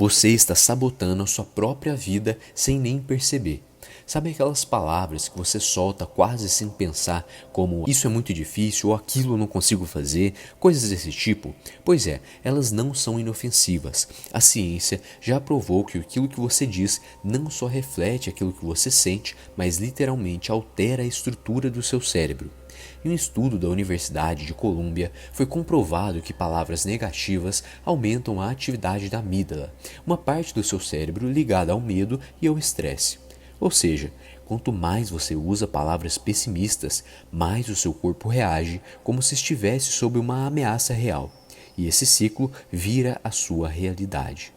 Você está sabotando a sua própria vida sem nem perceber. Sabe aquelas palavras que você solta quase sem pensar, como isso é muito difícil ou aquilo eu não consigo fazer, coisas desse tipo? Pois é, elas não são inofensivas. A ciência já provou que aquilo que você diz não só reflete aquilo que você sente, mas literalmente altera a estrutura do seu cérebro. Em um estudo da Universidade de Colômbia, foi comprovado que palavras negativas aumentam a atividade da amígdala, uma parte do seu cérebro ligada ao medo e ao estresse. Ou seja, quanto mais você usa palavras pessimistas, mais o seu corpo reage como se estivesse sob uma ameaça real. E esse ciclo vira a sua realidade.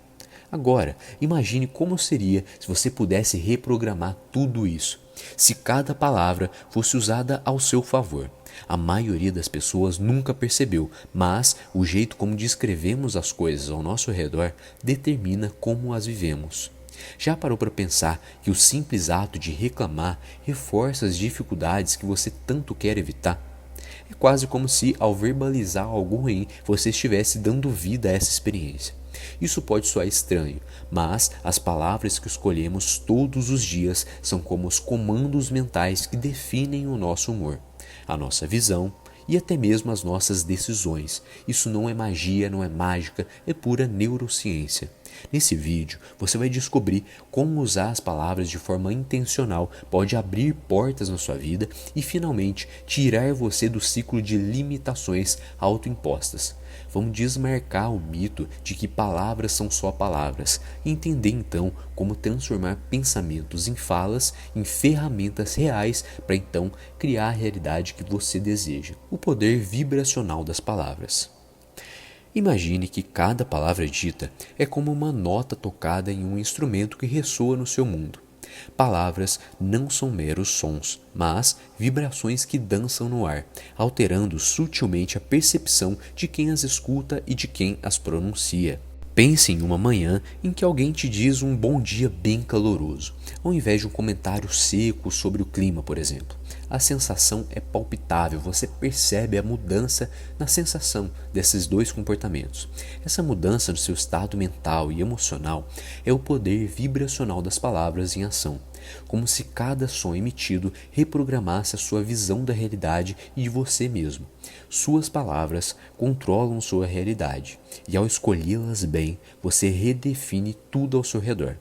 Agora, imagine como seria se você pudesse reprogramar tudo isso. Se cada palavra fosse usada ao seu favor. A maioria das pessoas nunca percebeu, mas o jeito como descrevemos as coisas ao nosso redor determina como as vivemos. Já parou para pensar que o simples ato de reclamar reforça as dificuldades que você tanto quer evitar? É quase como se, ao verbalizar algo ruim, você estivesse dando vida a essa experiência. Isso pode soar estranho, mas as palavras que escolhemos todos os dias são como os comandos mentais que definem o nosso humor, a nossa visão e até mesmo as nossas decisões. Isso não é magia, não é mágica, é pura neurociência. Nesse vídeo, você vai descobrir como usar as palavras de forma intencional pode abrir portas na sua vida e finalmente tirar você do ciclo de limitações autoimpostas. Vamos desmarcar o mito de que palavras são só palavras e entender então como transformar pensamentos em falas, em ferramentas reais para então criar a realidade que você deseja. O poder vibracional das palavras. Imagine que cada palavra dita é como uma nota tocada em um instrumento que ressoa no seu mundo. Palavras não são meros sons, mas vibrações que dançam no ar, alterando sutilmente a percepção de quem as escuta e de quem as pronuncia. Pense em uma manhã em que alguém te diz um bom dia bem caloroso, ao invés de um comentário seco sobre o clima, por exemplo. A sensação é palpitável, você percebe a mudança na sensação desses dois comportamentos. Essa mudança no seu estado mental e emocional é o poder vibracional das palavras em ação, como se cada som emitido reprogramasse a sua visão da realidade e de você mesmo. Suas palavras controlam sua realidade, e ao escolhê-las bem, você redefine tudo ao seu redor.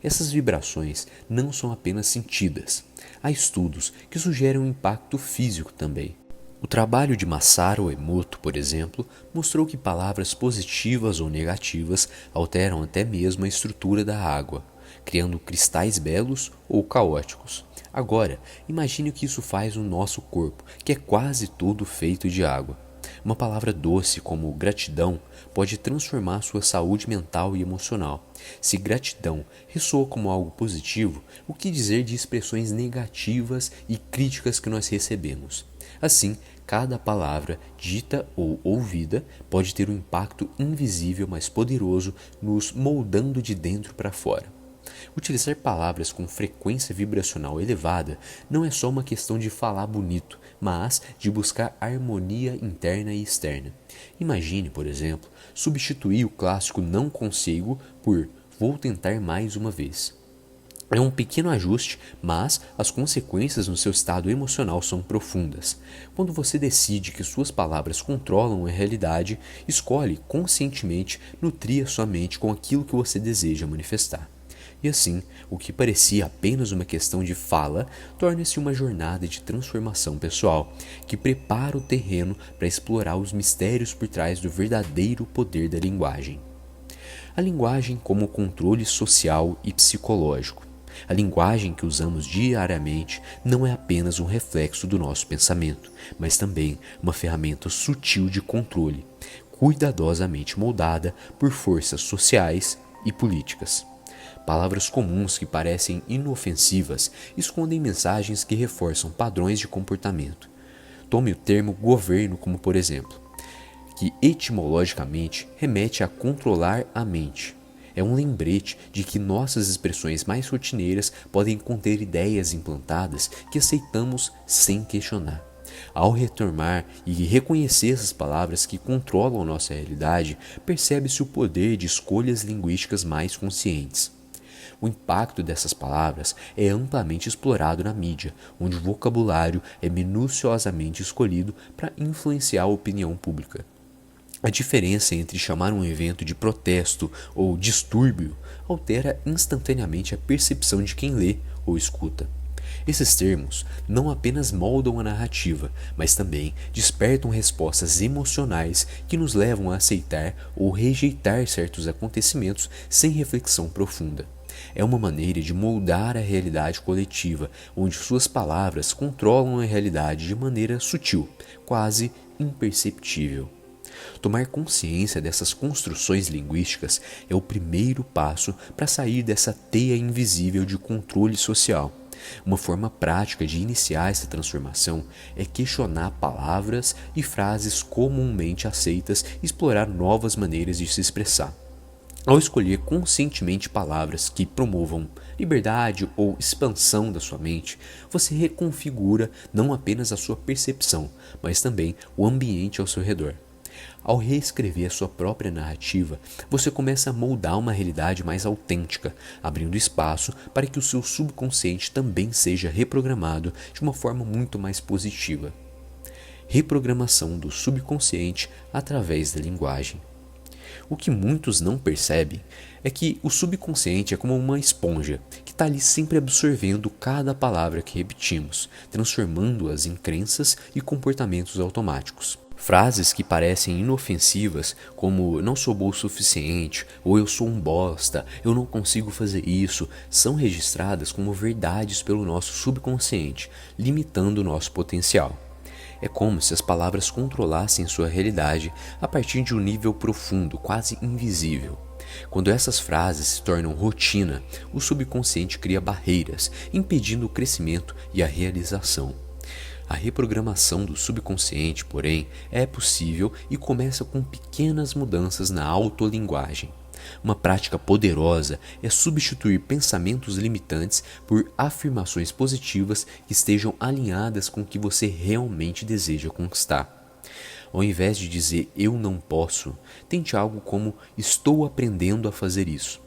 Essas vibrações não são apenas sentidas. Há estudos que sugerem um impacto físico também. O trabalho de Masaru Emoto, por exemplo, mostrou que palavras positivas ou negativas alteram até mesmo a estrutura da água, criando cristais belos ou caóticos. Agora, imagine o que isso faz no nosso corpo, que é quase todo feito de água. Uma palavra doce como gratidão pode transformar sua saúde mental e emocional. Se gratidão ressoa como algo positivo, o que dizer de expressões negativas e críticas que nós recebemos? Assim, cada palavra dita ou ouvida pode ter um impacto invisível mas poderoso, nos moldando de dentro para fora. Utilizar palavras com frequência vibracional elevada não é só uma questão de falar bonito, mas de buscar harmonia interna e externa. Imagine, por exemplo, substituir o clássico não consigo por vou tentar mais uma vez. É um pequeno ajuste, mas as consequências no seu estado emocional são profundas. Quando você decide que suas palavras controlam a realidade, escolhe conscientemente nutrir a sua mente com aquilo que você deseja manifestar. E assim, o que parecia apenas uma questão de fala, torna-se uma jornada de transformação pessoal, que prepara o terreno para explorar os mistérios por trás do verdadeiro poder da linguagem. A linguagem como controle social e psicológico. A linguagem que usamos diariamente não é apenas um reflexo do nosso pensamento, mas também uma ferramenta sutil de controle, cuidadosamente moldada por forças sociais e políticas. Palavras comuns que parecem inofensivas escondem mensagens que reforçam padrões de comportamento. Tome o termo governo como por exemplo, que etimologicamente remete a controlar a mente. É um lembrete de que nossas expressões mais rotineiras podem conter ideias implantadas que aceitamos sem questionar. Ao retomar e reconhecer essas palavras que controlam a nossa realidade, percebe-se o poder de escolhas linguísticas mais conscientes. O impacto dessas palavras é amplamente explorado na mídia, onde o vocabulário é minuciosamente escolhido para influenciar a opinião pública. A diferença entre chamar um evento de protesto ou distúrbio altera instantaneamente a percepção de quem lê ou escuta. Esses termos não apenas moldam a narrativa, mas também despertam respostas emocionais que nos levam a aceitar ou rejeitar certos acontecimentos sem reflexão profunda. É uma maneira de moldar a realidade coletiva, onde suas palavras controlam a realidade de maneira sutil, quase imperceptível. Tomar consciência dessas construções linguísticas é o primeiro passo para sair dessa teia invisível de controle social. Uma forma prática de iniciar essa transformação é questionar palavras e frases comumente aceitas e explorar novas maneiras de se expressar. Ao escolher conscientemente palavras que promovam liberdade ou expansão da sua mente, você reconfigura não apenas a sua percepção, mas também o ambiente ao seu redor. Ao reescrever a sua própria narrativa, você começa a moldar uma realidade mais autêntica, abrindo espaço para que o seu subconsciente também seja reprogramado de uma forma muito mais positiva. Reprogramação do subconsciente através da linguagem. O que muitos não percebem é que o subconsciente é como uma esponja que está ali sempre absorvendo cada palavra que repetimos, transformando-as em crenças e comportamentos automáticos. Frases que parecem inofensivas, como não sou bom o suficiente, ou eu sou um bosta, eu não consigo fazer isso, são registradas como verdades pelo nosso subconsciente, limitando o nosso potencial. É como se as palavras controlassem sua realidade a partir de um nível profundo, quase invisível. Quando essas frases se tornam rotina, o subconsciente cria barreiras, impedindo o crescimento e a realização. A reprogramação do subconsciente, porém, é possível e começa com pequenas mudanças na autolinguagem. Uma prática poderosa é substituir pensamentos limitantes por afirmações positivas que estejam alinhadas com o que você realmente deseja conquistar. Ao invés de dizer eu não posso, tente algo como estou aprendendo a fazer isso.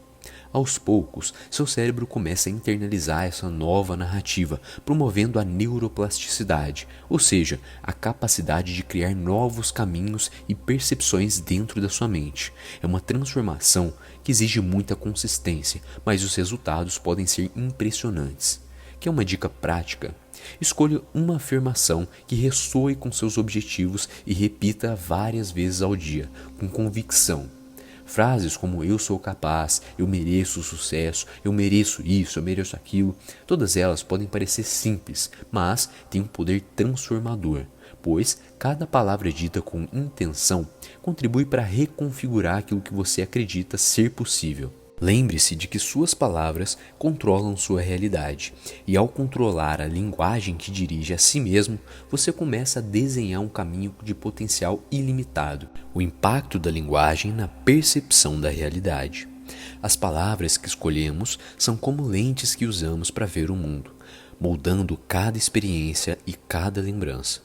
Aos poucos, seu cérebro começa a internalizar essa nova narrativa, promovendo a neuroplasticidade, ou seja, a capacidade de criar novos caminhos e percepções dentro da sua mente. É uma transformação que exige muita consistência, mas os resultados podem ser impressionantes. Quer uma dica prática? Escolha uma afirmação que ressoe com seus objetivos e repita várias vezes ao dia, com convicção. Frases como eu sou capaz, eu mereço sucesso, eu mereço isso, eu mereço aquilo, todas elas podem parecer simples, mas têm um poder transformador, pois cada palavra dita com intenção contribui para reconfigurar aquilo que você acredita ser possível. Lembre-se de que suas palavras controlam sua realidade, e ao controlar a linguagem que dirige a si mesmo, você começa a desenhar um caminho de potencial ilimitado. O impacto da linguagem na percepção da realidade. As palavras que escolhemos são como lentes que usamos para ver o mundo, moldando cada experiência e cada lembrança.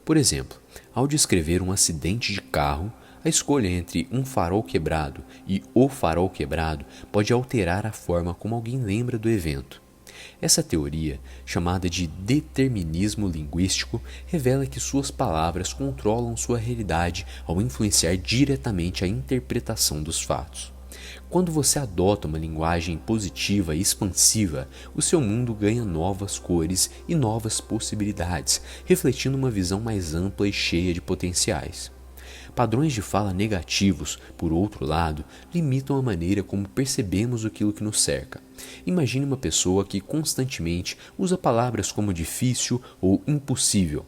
Por exemplo, ao descrever um acidente de carro, a escolha entre um farol quebrado e o farol quebrado pode alterar a forma como alguém lembra do evento. Essa teoria, chamada de determinismo linguístico, revela que suas palavras controlam sua realidade ao influenciar diretamente a interpretação dos fatos. Quando você adota uma linguagem positiva e expansiva, o seu mundo ganha novas cores e novas possibilidades, refletindo uma visão mais ampla e cheia de potenciais. Padrões de fala negativos, por outro lado, limitam a maneira como percebemos aquilo que nos cerca. Imagine uma pessoa que constantemente usa palavras como difícil ou impossível.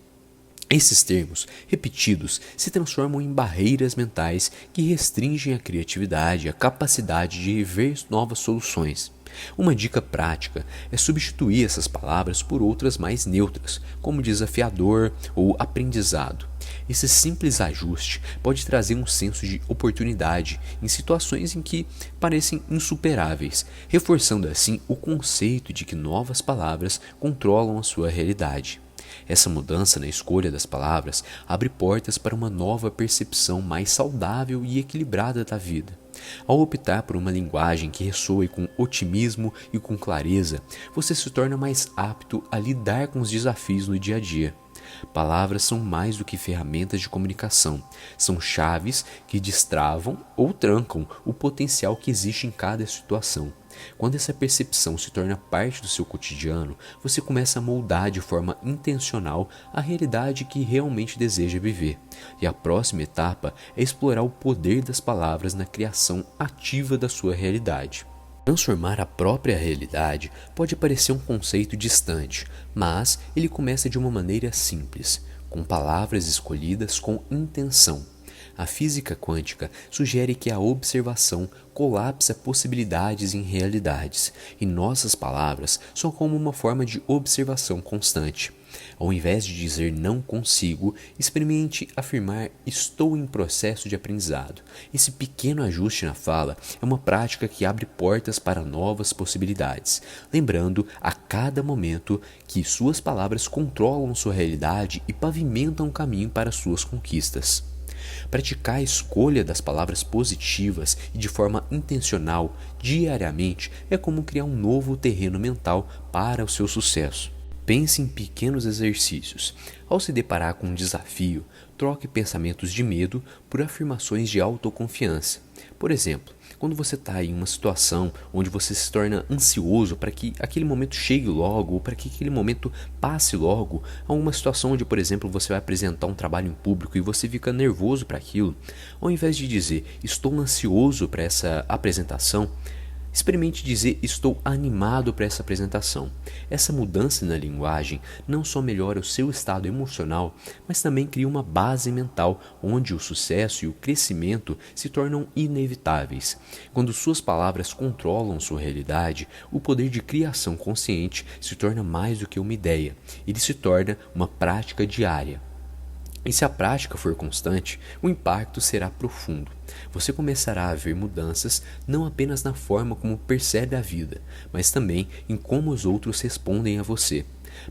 Esses termos, repetidos, se transformam em barreiras mentais que restringem a criatividade e a capacidade de ver novas soluções. Uma dica prática é substituir essas palavras por outras mais neutras, como desafiador ou aprendizado. Esse simples ajuste pode trazer um senso de oportunidade em situações em que parecem insuperáveis, reforçando assim o conceito de que novas palavras controlam a sua realidade. Essa mudança na escolha das palavras abre portas para uma nova percepção mais saudável e equilibrada da vida. Ao optar por uma linguagem que ressoe com otimismo e com clareza, você se torna mais apto a lidar com os desafios no dia a dia. Palavras são mais do que ferramentas de comunicação, são chaves que destravam ou trancam o potencial que existe em cada situação. Quando essa percepção se torna parte do seu cotidiano, você começa a moldar de forma intencional a realidade que realmente deseja viver. E a próxima etapa é explorar o poder das palavras na criação ativa da sua realidade. Transformar a própria realidade pode parecer um conceito distante, mas ele começa de uma maneira simples, com palavras escolhidas com intenção. A física quântica sugere que a observação colapsa possibilidades em realidades, e nossas palavras são como uma forma de observação constante. Ao invés de dizer não consigo, experimente afirmar estou em processo de aprendizado. Esse pequeno ajuste na fala é uma prática que abre portas para novas possibilidades, lembrando a cada momento que suas palavras controlam sua realidade e pavimentam o caminho para suas conquistas. Praticar a escolha das palavras positivas e de forma intencional diariamente é como criar um novo terreno mental para o seu sucesso. Pense em pequenos exercícios. Ao se deparar com um desafio, troque pensamentos de medo por afirmações de autoconfiança. Por exemplo, quando você está em uma situação onde você se torna ansioso para que aquele momento chegue logo, ou para que aquele momento passe logo, a uma situação onde, por exemplo, você vai apresentar um trabalho em público e você fica nervoso para aquilo, ao invés de dizer estou ansioso para essa apresentação, experimente dizer estou animado para essa apresentação. Essa mudança na linguagem não só melhora o seu estado emocional, mas também cria uma base mental onde o sucesso e o crescimento se tornam inevitáveis. Quando suas palavras controlam sua realidade, o poder de criação consciente se torna mais do que uma ideia, ele se torna uma prática diária. E se a prática for constante, o impacto será profundo. Você começará a ver mudanças não apenas na forma como percebe a vida, mas também em como os outros respondem a você.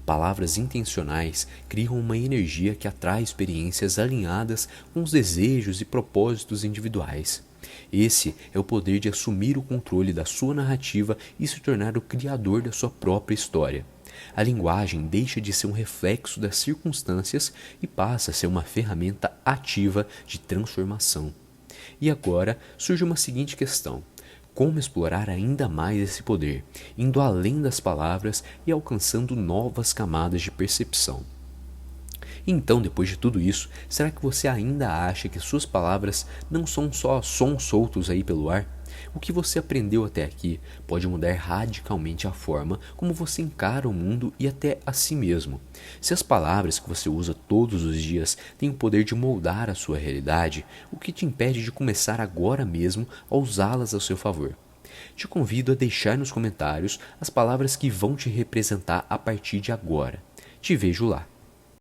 Palavras intencionais criam uma energia que atrai experiências alinhadas com os desejos e propósitos individuais. Esse é o poder de assumir o controle da sua narrativa e se tornar o criador da sua própria história. A linguagem deixa de ser um reflexo das circunstâncias e passa a ser uma ferramenta ativa de transformação. E agora surge uma seguinte questão: como explorar ainda mais esse poder, indo além das palavras e alcançando novas camadas de percepção? Então, depois de tudo isso, será que você ainda acha que suas palavras não são só sons soltos aí pelo ar? O que você aprendeu até aqui pode mudar radicalmente a forma como você encara o mundo e até a si mesmo. Se as palavras que você usa todos os dias têm o poder de moldar a sua realidade, o que te impede de começar agora mesmo a usá-las ao seu favor? Te convido a deixar nos comentários as palavras que vão te representar a partir de agora. Te vejo lá.